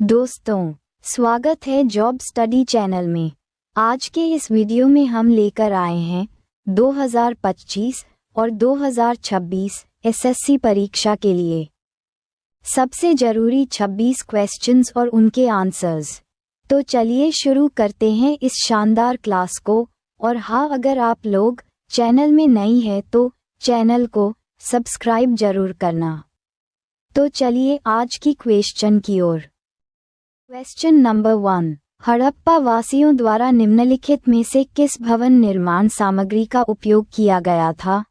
दोस्तों, स्वागत है जॉब स्टडी चैनल में। आज के इस वीडियो में हम लेकर आए हैं 2025 और 2026 एसएससी परीक्षा के लिए सबसे जरूरी 26 क्वेश्चंस और उनके आंसर्स। तो चलिए शुरू करते हैं इस शानदार क्लास को। और हाँ, अगर आप लोग चैनल में नई है तो चैनल को सब्सक्राइब जरूर करना। तो चलिए आज की क्वेश्चन की ओर। क्वेश्चन नंबर 1, हड़प्पा वासियों द्वारा निम्नलिखित में से किस भवन निर्माण सामग्री का उपयोग किया गया था?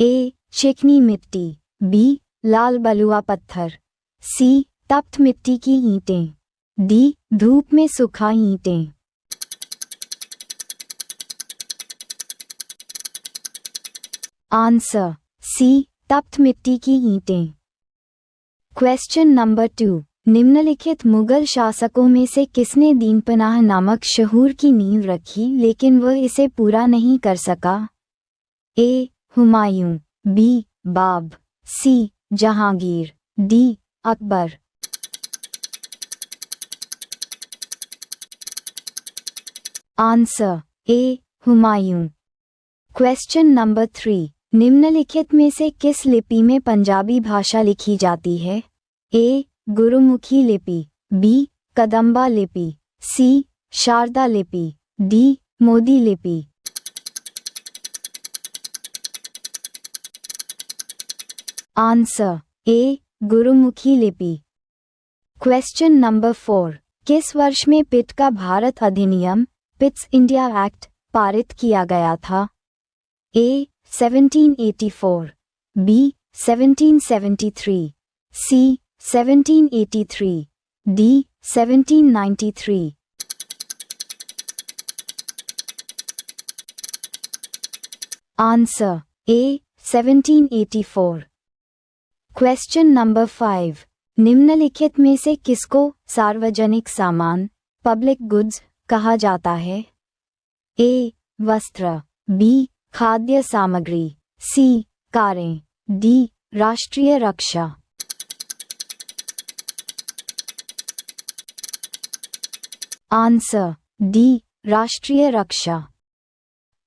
ए. चिकनी मिट्टी, बी. लाल बलुआ पत्थर, सी. तप्त मिट्टी की ईंटें, डी. धूप में सुखा ईंटें। Answer C. तप्त मिट्टी की ईंटें। क्वेश्चन नंबर 2, निम्नलिखित मुगल शासकों में से किसने दीनपनाह नामक शहूर की नींव रखी लेकिन वह इसे पूरा नहीं कर सका? A. Humayun, B. Babur, C. Jahangir, D. Akbar. Answer A. Humayun. Question number 3, निम्नलिखित में से किस लिपि में पंजाबी भाषा लिखी जाती है? ए. गुरुमुखी लिपि, बी. कदम्बा लिपि, सी. शारदा लिपि, डी. मोदी लिपि। Answer A. गुरुमुखी लिपि। क्वेश्चन नंबर 4, किस वर्ष में पिट का भारत अधिनियम पिट्स इंडिया एक्ट पारित किया गया था? A. 1784, B. 1773, C. 1783, D. 1793। Answer A. 1784। Question number 5, निम्नलिखित में से किसको सार्वजनिक सामान पब्लिक गुड्स कहा जाता है? ए. वस्त्र, बी. खाद्य सामग्री, सी. कारें, डी. राष्ट्रीय रक्षा। Answer D. राष्ट्रीय रक्षा।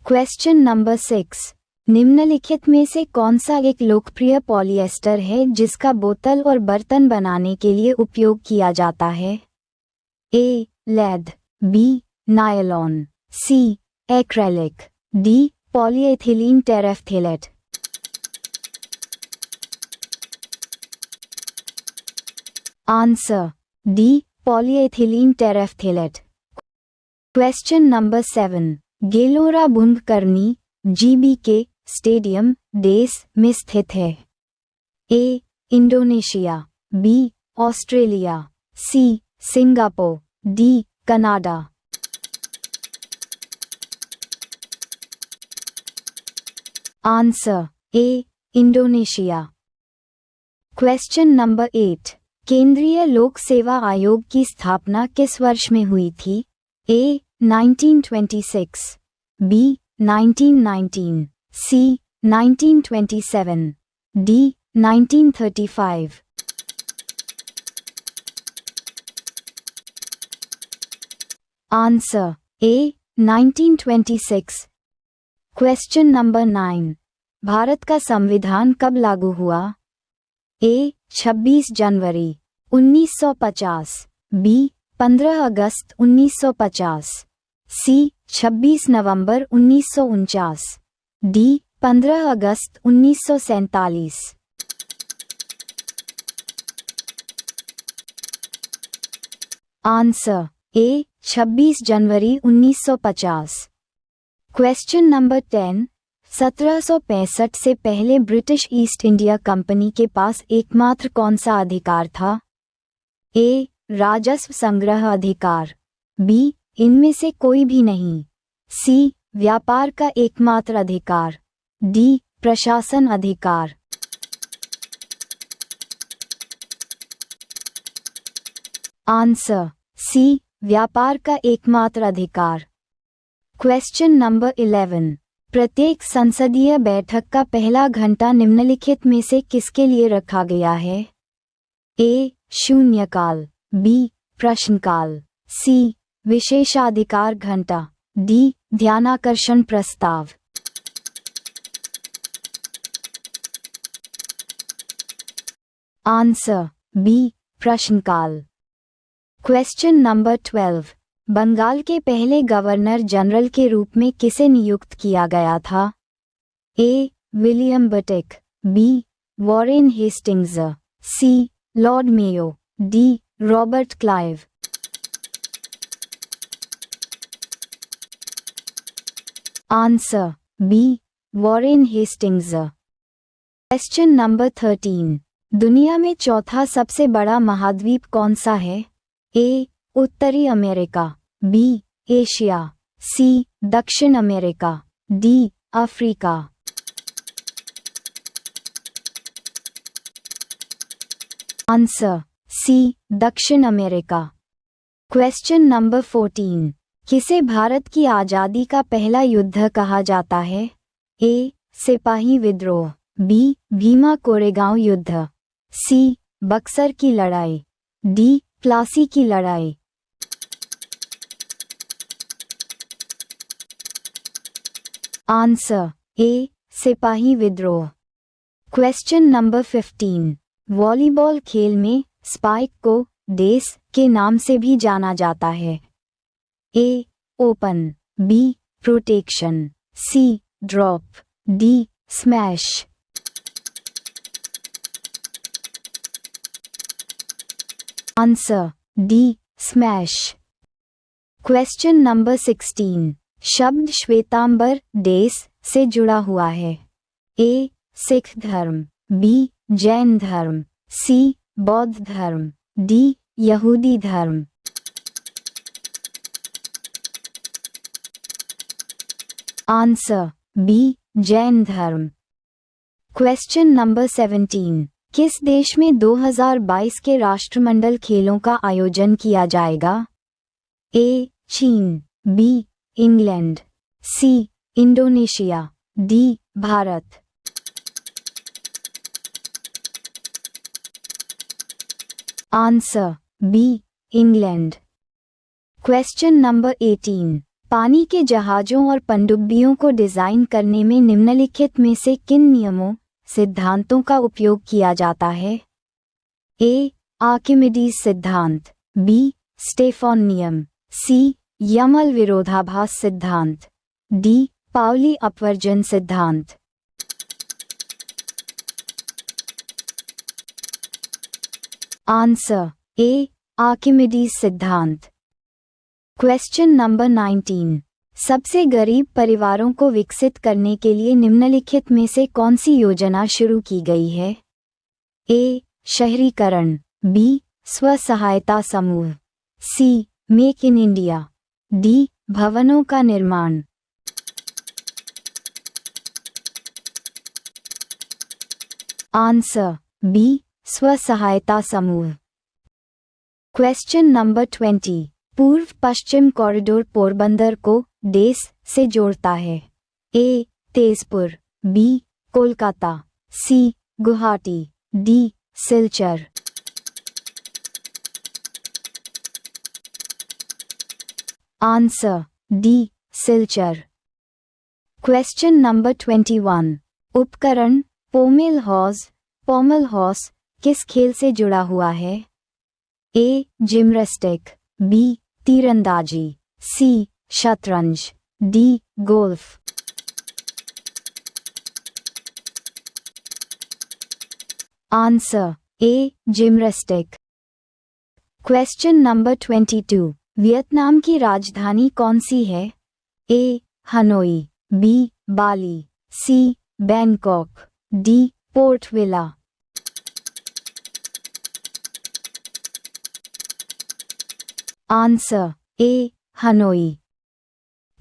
क्वेश्चन नंबर 6, निम्नलिखित में से कौन सा एक लोकप्रिय पॉलिएस्टर है जिसका बोतल और बर्तन बनाने के लिए उपयोग किया जाता है? A. Leather, B. Nylon, C. Acrylic, D. Polyethylene terephthalate. Answer D. Polyethylene terephthalate. Question number 7, Gelora Bung Karno GBK stadium देश में स्थित है? A. Indonesia, B. Australia, C. Singapore, D. Canada. Answer A. Indonesia. Question number 8, केंद्रीय लोक सेवा आयोग की स्थापना किस वर्ष में हुई थी? A. 1926, B. 1919, C. 1927, D. 1935। Answer A. 1926। Question number 9, Bharat का संविधान कब लागू हुआ? ए. 26 जनवरी 1950, बी. 15 अगस्त 1950, सी. 26 नवंबर 1949, डी. 15 अगस्त 1947। Answer A. 26 जनवरी 1950। क्वेश्चन नंबर 10, 1765 से पहले ब्रिटिश ईस्ट इंडिया कंपनी के पास एकमात्र कौन सा अधिकार था? ए. राजस्व संग्रह अधिकार, बी. इनमें से कोई भी नहीं, सी. व्यापार का एकमात्र अधिकार, डी. प्रशासन अधिकार। Answer C. व्यापार का एकमात्र अधिकार। क्वेश्चन नंबर 11, प्रत्येक संसदीय बैठक का पहला घंटा निम्नलिखित में से किसके लिए रखा गया है? ए. शून्यकाल, बी. प्रश्नकाल, सी विशेषाधिकार घंटा, डी ध्यानाकर्षण प्रस्ताव। आंसर बी प्रश्नकाल। क्वेश्चन नंबर 12, बंगाल के पहले गवर्नर जनरल के रूप में किसे नियुक्त किया गया था? A William Bentinck, B Warren Hastings, C Lord Mayo, D Robert Clive. Answer B Warren Hastings. Question number 13, दुनिया में चौथा सबसे बड़ा महाद्वीप कौन सा है? ए उत्तरी अमेरिका, बी एशिया, सी दक्षिण America, D Africa. Answer C दक्षिण अमेरिका। क्वेश्चन नंबर 14, किसे भारत की आजादी का पहला युद्ध कहा जाता है? ए सिपाही विद्रोह, बी भीमा कोरेगांव युद्ध, सी बक्सर की लड़ाई, डी प्लासी की लड़ाई। आंसर ए सिपाही विद्रोह। क्वेश्चन नंबर 15, वॉलीबॉल खेल में स्पाइक को डेस के नाम से भी जाना जाता है। A open, B protection, C drop, D smash. Answer D smash. Question number 16, शब्द श्वेतांबर डेस से जुड़ा हुआ है। ए सिख धर्म, बी जैन धर्म, सी बौद्ध धर्म, डी यहूदी धर्म। आंसर बी जैन धर्म। क्वेश्चन नंबर 17, किस देश में 2022 के राष्ट्रमंडल खेलों का आयोजन किया जाएगा? ए चीन, B England, C Indonesia, D Bharat. Answer B England. Question number 18, पानी के जहाजों और पनडुब्बियों को डिजाइन करने में निम्नलिखित में से किन नियमों सिद्धांतों का उपयोग किया जाता है? ए आर्किमिडीज सिद्धांत, बी स्टेफॉन नियम, सी यमल विरोधाभास सिद्धांत, डी पाउली अपवर्जन सिद्धांत। आंसर ए आर्किमिडीज सिद्धांत। क्वेश्चन नंबर 19, सबसे गरीब परिवारों को विकसित करने के लिए निम्नलिखित में से कौन सी योजना शुरू की गई है? ए शहरीकरण, बी स्व सहायता समूह, सी मेक इन इंडिया, डी भवनों का निर्माण। आंसर बी स्व सहायता समूह। क्वेश्चन नंबर 20, पूर्व पश्चिम कॉरिडोर पोरबंदर को डेस से जोड़ता है। A Tezpur, B Kolkata, C Guwahati, D Silchar. Answer D Silchar. Question number 21, उपकरण पोमेल हॉर्स किस खेल से जुड़ा हुआ है? ए जिम्नास्टिक, बी तीरंदाजी, सी शतरंज, D golf. Answer A gymnastic. Question number 22, Vietnam की राजधानी कौन सी है? A Hanoi, B Bali, C Bangkok, D Port Vila. Answer A Hanoi.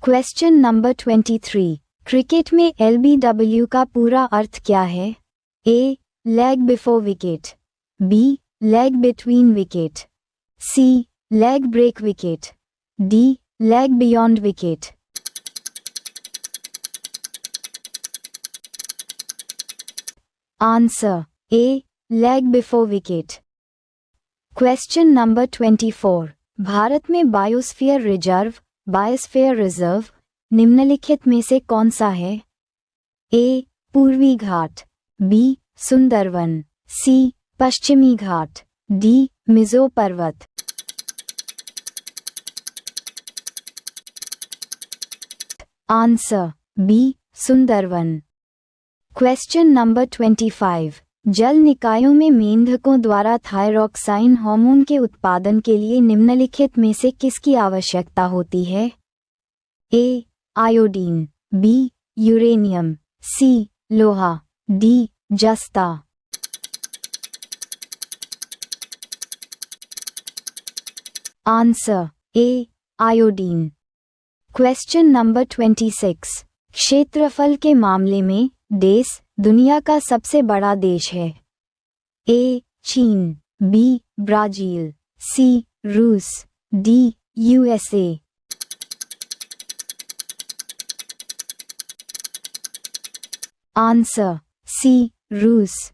Question number 23, cricket में LBW का पूरा अर्थ क्या है? A leg before wicket, B leg between wicket, C leg break wicket, D leg beyond wicket. Answer A leg before wicket. Question number 24। Bharat में biosphere reserve निम्नलिखित में से कौन सा है? ए. पूर्वी घाट, बी. सुंदरवन, सी. पश्चिमी घाट, डी. मिजो पर्वत। Answer B. Sundarban. Question number 25। जल निकायों में मेंढकों द्वारा थायरॉक्साइन हार्मोन के उत्पादन के लिए निम्नलिखित में से किसकी आवश्यकता होती है? A. Iodine, B. Uranium, C. लोहा, डी. जस्ता। Answer A. Iodine. Question number 26। क्षेत्रफल के मामले में देश दुनिया का सबसे बड़ा देश है? ए. चीन, बी. ब्राजील, सी. रूस, डी. यूएसए। Answer C. रूस।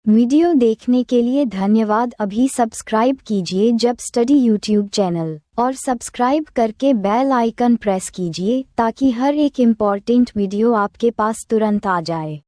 वीडियो देखने के लिए धन्यवाद। अभी सब्सक्राइब कीजिए जॉब स्टडी यूट्यूब चैनल और सब्सक्राइब करके बेल आइकन प्रेस कीजिए ताकि हर एक इम्पॉर्टेंट वीडियो आपके पास तुरंत आ जाए।